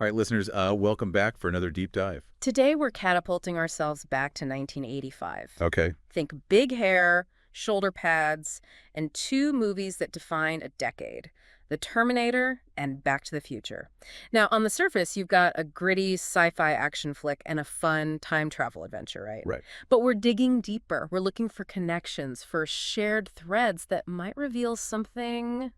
All right, listeners, welcome back for another deep dive. Today we're catapulting ourselves back to 1985. Okay. Think big hair, shoulder pads, and two movies that define a decade. The Terminator and Back to the Future. Now, on the surface, you've got a gritty sci-fi action flick and a fun time travel adventure, right? Right. But we're digging deeper. We're looking for connections, for shared threads that might reveal something,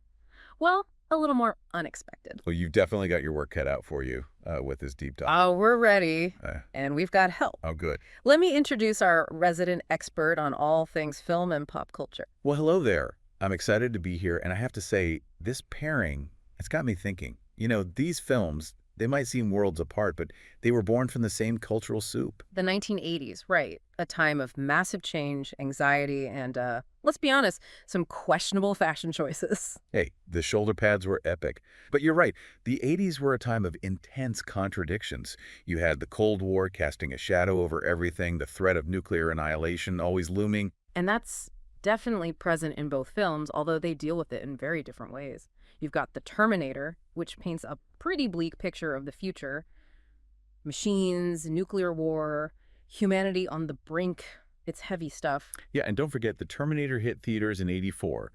well, a little more unexpected. Well, you've definitely got your work cut out for you with this deep dive. Oh, we're ready, Uh, and we've got help. oh, good. Let me introduce our resident expert on all things film and pop culture. Well, hello there. I'm excited to be here, and I have to say, this pairing, it's got me thinking. You know, these films, they might seem worlds apart, but they were born from the same cultural soup. The 1980s, right. A time of massive change, anxiety, and, let's be honest, some questionable fashion choices. Hey, the shoulder pads were epic. But you're right, the 80s were a time of intense contradictions. You had the Cold War casting a shadow over everything, the threat of nuclear annihilation always looming. And that's definitely present in both films, although they deal with it in very different ways. You've got The Terminator, which paints a pretty bleak picture of the future. Machines, nuclear war, humanity on the brink. It's heavy stuff. Yeah, and don't forget, the Terminator hit theaters in '84,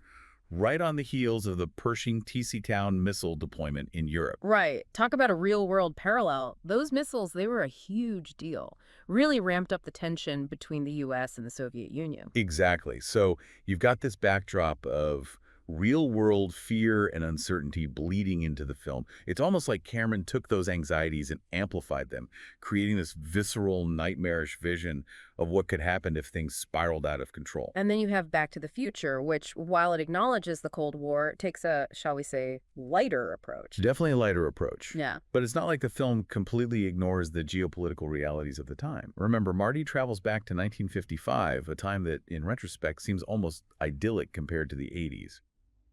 right on the heels of the Pershing TC-Town missile deployment in Europe. Right. Talk about a real-world parallel. Those missiles, they were a huge deal. Really ramped up the tension between the U.S. and the Soviet Union. Exactly. So you've got this backdrop of real-world fear and uncertainty bleeding into the film. It's almost like Cameron took those anxieties and amplified them, creating this visceral, nightmarish vision of what could happen if things spiraled out of control. And then you have Back to the Future, which, while it acknowledges the Cold War, takes a, shall we say, lighter approach. Definitely a lighter approach. Yeah. But it's not like the film completely ignores the geopolitical realities of the time. Remember, Marty travels back to 1955, a time that, in retrospect, seems almost idyllic compared to the 80s.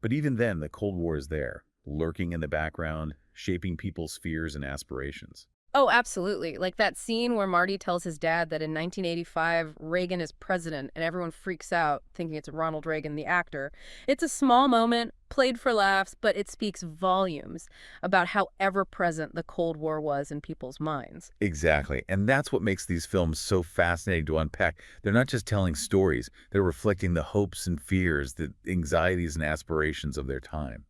But even then, the Cold War is there, lurking in the background, shaping people's fears and aspirations. Oh, absolutely. Like that scene where Marty tells his dad that in 1985, Reagan is president, and everyone freaks out, thinking it's Ronald Reagan, the actor. It's a small moment, played for laughs, but it speaks volumes about how ever-present the Cold War was in people's minds. Exactly. And that's what makes these films so fascinating to unpack. They're not just telling stories, they're reflecting the hopes and fears, the anxieties and aspirations of their time.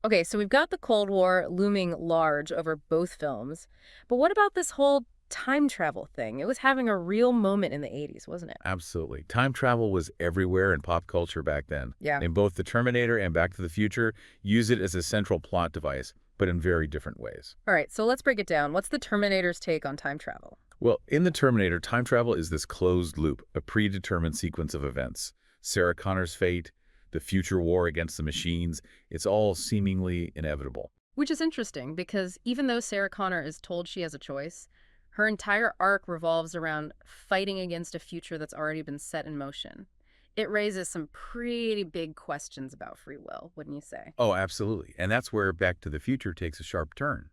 Okay, so we've got the Cold War looming large over both films, but what about this whole time travel thing? It was having a real moment in the 80s, wasn't it? Absolutely. Time travel was everywhere in pop culture back then. Yeah. In both The Terminator and Back to the Future, use it as a central plot device, but in very different ways. All right, so let's break it down. What's the Terminator's take on time travel? Well, in The Terminator, time travel is this closed loop, a predetermined sequence of events. Sarah Connor's fate, the future war against the machines, it's all seemingly inevitable. Which is interesting because even though Sarah Connor is told she has a choice, her entire arc revolves around fighting against a future that's already been set in motion. It raises some pretty big questions about free will, wouldn't you say? Oh, absolutely. And that's where Back to the Future takes a sharp turn.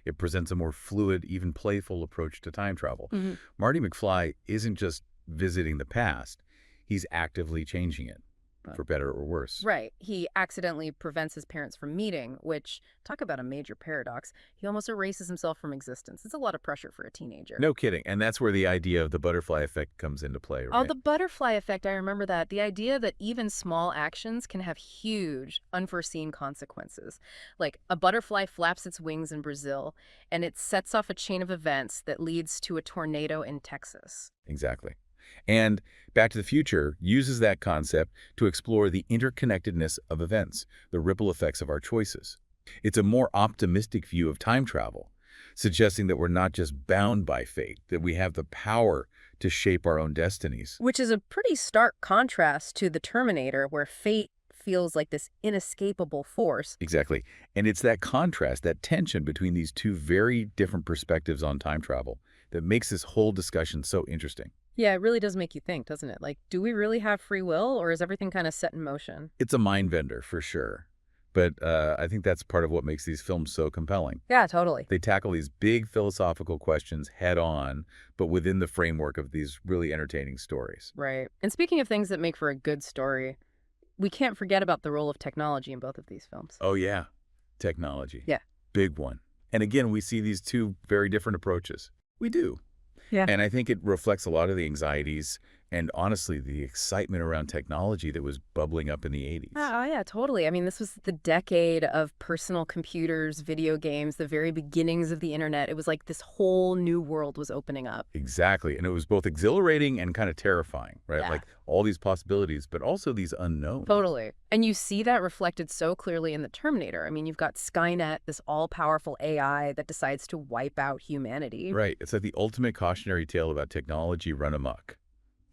It presents a more fluid, even playful approach to time travel. Marty McFly isn't just visiting the past, he's actively changing it, for better or worse. Right. He accidentally prevents his parents from meeting, which, talk about a major paradox, he almost erases himself from existence. It's a lot of pressure for a teenager. No kidding. And that's where the idea of the butterfly effect comes into play, right? Oh, the butterfly effect, I remember that. The idea that even small actions can have huge, unforeseen consequences. Like a butterfly flaps its wings in Brazil, and it sets off a chain of events that leads to a tornado in Texas. Exactly. And Back to the Future uses that concept to explore the interconnectedness of events, the ripple effects of our choices. It's a more optimistic view of time travel, suggesting that we're not just bound by fate, that we have the power to shape our own destinies. Which is a pretty stark contrast to The Terminator, where fate feels like this inescapable force. Exactly. And it's that contrast, that tension between these two very different perspectives on time travel that makes this whole discussion so interesting. Yeah, it really does make you think, doesn't it? Like, do we really have free will, or is everything kind of set in motion? It's a mind bender, for sure. But I think that's part of what makes these films so compelling. Yeah, totally. They tackle these big philosophical questions head on, but within the framework of these really entertaining stories. Right. And speaking of things that make for a good story, we can't forget about the role of technology in both of these films. Oh, yeah. Technology. Yeah. Big one. And again, we see these two very different approaches. We do. Yeah. And I think it reflects a lot of the anxieties and honestly the excitement around technology that was bubbling up in the 80s. Oh, yeah, totally. I mean, this was the decade of personal computers, video games, the very beginnings of the internet. It was like this whole new world was opening up. Exactly. And it was both exhilarating and kind of terrifying, right? Yeah. Like all these possibilities, but also these unknowns. Totally. And you see that reflected so clearly in The Terminator. I mean, you've got Skynet, this all-powerful AI that decides to wipe out humanity. Right. It's like the ultimate cautionary tale about technology run amok.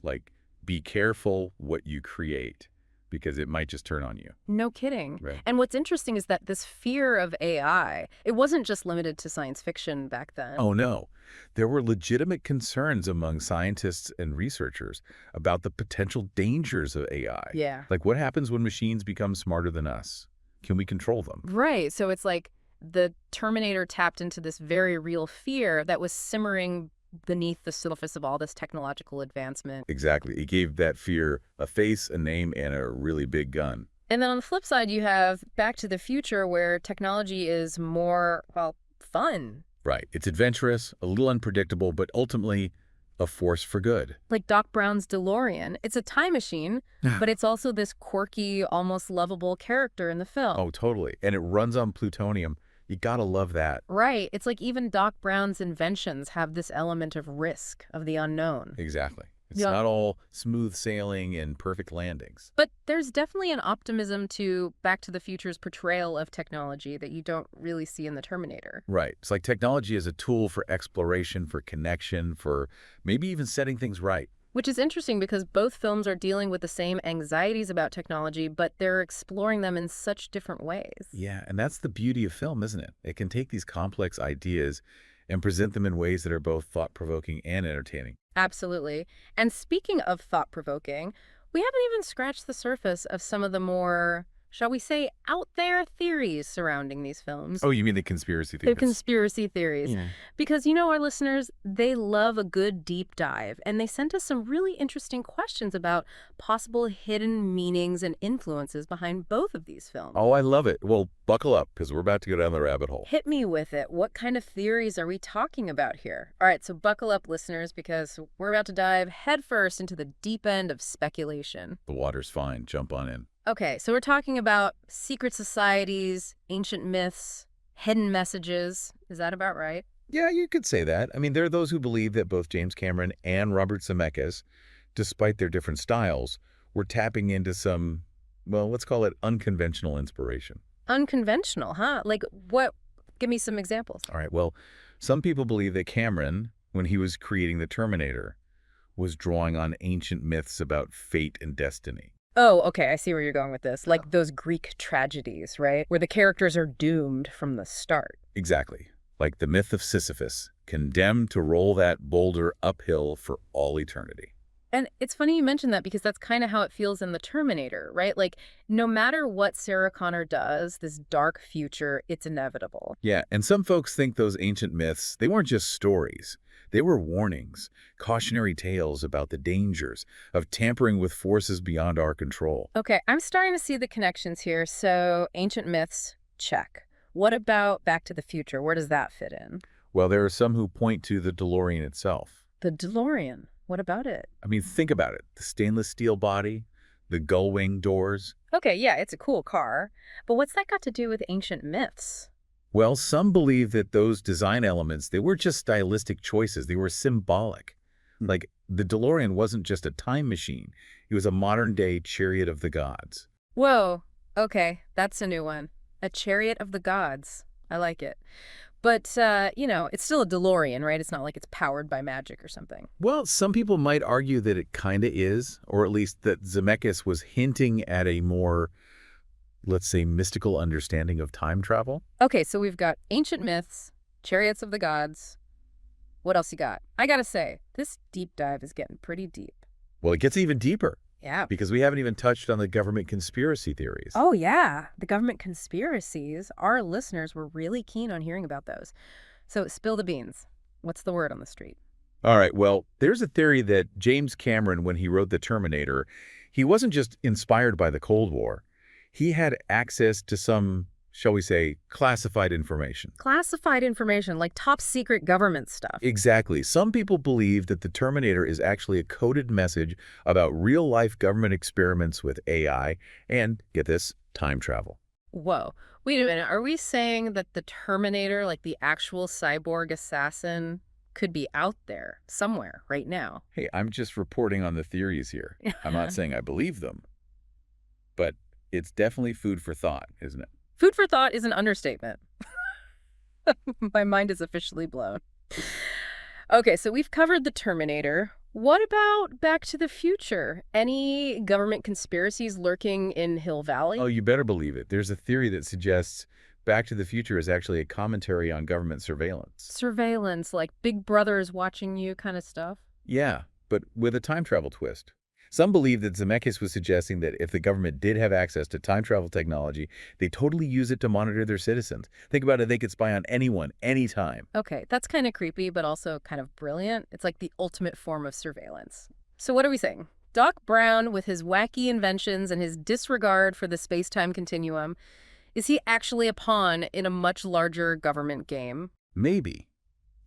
Like, be careful what you create because it might just turn on you. No kidding. Right. And what's interesting is that this fear of AI, it wasn't just limited to science fiction back then. Oh, no. There were legitimate concerns among scientists and researchers about the potential dangers of AI. Yeah. Like, what happens when machines become smarter than us? Can we control them? Right. So it's like the Terminator tapped into this very real fear that was simmering beneath the surface of all this technological advancement. Exactly. It gave that fear a face, a name, and a really big gun. And then on the flip side, you have Back to the Future, where technology is more, well, fun. Right. It's adventurous, a little unpredictable, but ultimately a force for good. Like Doc Brown's DeLorean. It's a time machine, but it's also this quirky, almost lovable character in the film. Oh, totally. And it runs on plutonium. You gotta love that. Right. It's like even Doc Brown's inventions have this element of risk, of the unknown. Exactly. It's Yeah. not all smooth sailing and perfect landings. But there's definitely an optimism to Back to the Future's portrayal of technology that you don't really see in The Terminator. Right. It's like technology is a tool for exploration, for connection, for maybe even setting things right. Which is interesting because both films are dealing with the same anxieties about technology, but they're exploring them in such different ways. Yeah, and that's the beauty of film, isn't it? It can take these complex ideas and present them in ways that are both thought-provoking and entertaining. Absolutely. And speaking of thought-provoking, we haven't even scratched the surface of some of the more, shall we say, out there theories surrounding these films. Oh, you mean the conspiracy The theories? conspiracy theories. Yeah. Because, our listeners, they love a good deep dive, and they sent us some really interesting questions about possible hidden meanings and influences behind both of these films. Oh, I love it. Well, buckle up, because we're about to go down the rabbit hole. Hit me with it. What kind of theories are we talking about here? All right, so buckle up, listeners, because we're about to dive headfirst into the deep end of speculation. The water's fine. Jump on in. Okay, so we're talking about secret societies, ancient myths, hidden messages. Is that about right? Yeah, you could say that. I mean, there are those who believe that both James Cameron and Robert Zemeckis, despite their different styles, were tapping into some, well, let's call it unconventional inspiration. Unconventional, huh? Like what? Give me some examples. All right, well, some people believe that Cameron, when he was creating The Terminator, was drawing on ancient myths about fate and destiny. Oh, okay, I see where you're going with this. Like those Greek tragedies, right? Where the characters are doomed from the start. Exactly. Like the myth of Sisyphus, condemned to roll that boulder uphill for all eternity. And it's funny you mentioned that because that's kind of how it feels in The Terminator, right? Like, no matter what Sarah Connor does, this dark future, it's inevitable. Yeah, and some folks think those ancient myths, they weren't just stories. They were warnings, cautionary tales about the dangers of tampering with forces beyond our control. Okay, I'm starting to see the connections here. So, ancient myths, check. What about Back to the Future? Where does that fit in? Well, there are some who point to the DeLorean itself. The DeLorean. What about it? I mean, think about it. The stainless steel body, the gull wing doors. Okay, yeah, it's a cool car. But what's that got to do with ancient myths? Well, some believe that those design elements, they were just stylistic choices. They were symbolic. Like, the DeLorean wasn't just a time machine. It was a modern-day chariot of the gods. Whoa, okay, that's a new one. A chariot of the gods. I like it. But, it's still a DeLorean, right? It's not like it's powered by magic or something. Well, some people might argue that it kind of is, or at least that Zemeckis was hinting at a more, let's say, mystical understanding of time travel. Okay, so we've got ancient myths, chariots of the gods. What else you got? I gotta say, this deep dive is getting pretty deep. Well, it gets even deeper, Yeah. because we haven't even touched on the government conspiracy theories. Oh, yeah. The government conspiracies. Our listeners were really keen on hearing about those. So spill the beans. What's the word on the street? All right, well, there's a theory that James Cameron, when he wrote The Terminator, he wasn't just inspired by the Cold War. He had access to some, shall we say, classified information. Classified information, like top secret government stuff. Exactly. Some people believe that the Terminator is actually a coded message about real-life government experiments with AI and, get this, time travel. Whoa. Wait a minute. Are we saying that the Terminator, like the actual cyborg assassin, could be out there somewhere right now? Hey, I'm just reporting on the theories here. I'm not saying I believe them, but it's definitely food for thought, isn't it? Food for thought is an understatement. My mind is officially blown. Okay, so we've covered the Terminator. What about Back to the Future? Any government conspiracies lurking in Hill Valley? Oh, you better believe it. There's a theory that suggests Back to the Future is actually a commentary on government surveillance. Surveillance, like Big Brother is watching you kind of stuff? Yeah, but with a time travel twist. Some believe that Zemeckis was suggesting that if the government did have access to time travel technology, they totally use it to monitor their citizens. Think about it, they could spy on anyone, anytime. Okay, that's kind of creepy, but also kind of brilliant. It's like the ultimate form of surveillance. So what are we saying? Doc Brown, with his wacky inventions and his disregard for the space-time continuum, is he actually a pawn in a much larger government game? Maybe.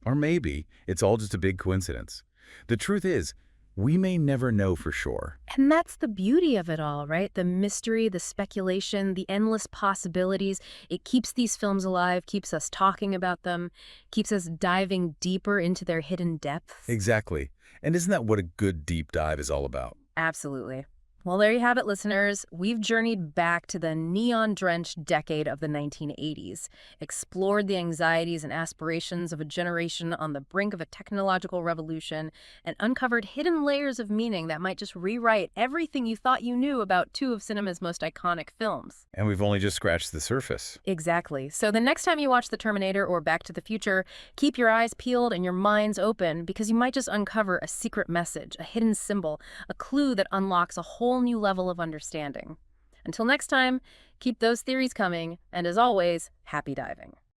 Or maybe it's all just a big coincidence. The truth is, we may never know for sure. And that's the beauty of it all, right? The mystery, the speculation, the endless possibilities. It keeps these films alive, keeps us talking about them, keeps us diving deeper into their hidden depths. Exactly. And isn't that what a good deep dive is all about? Absolutely. Well, there you have it, listeners. We've journeyed back to the neon-drenched decade of the 1980s, explored the anxieties and aspirations of a generation on the brink of a technological revolution, and uncovered hidden layers of meaning that might just rewrite everything you thought you knew about two of cinema's most iconic films. And we've only just scratched the surface. Exactly. So the next time you watch The Terminator or Back to the Future, keep your eyes peeled and your minds open, because you might just uncover a secret message, a hidden symbol, a clue that unlocks a whole new level of understanding. Until next time, keep those theories coming, and as always, happy diving.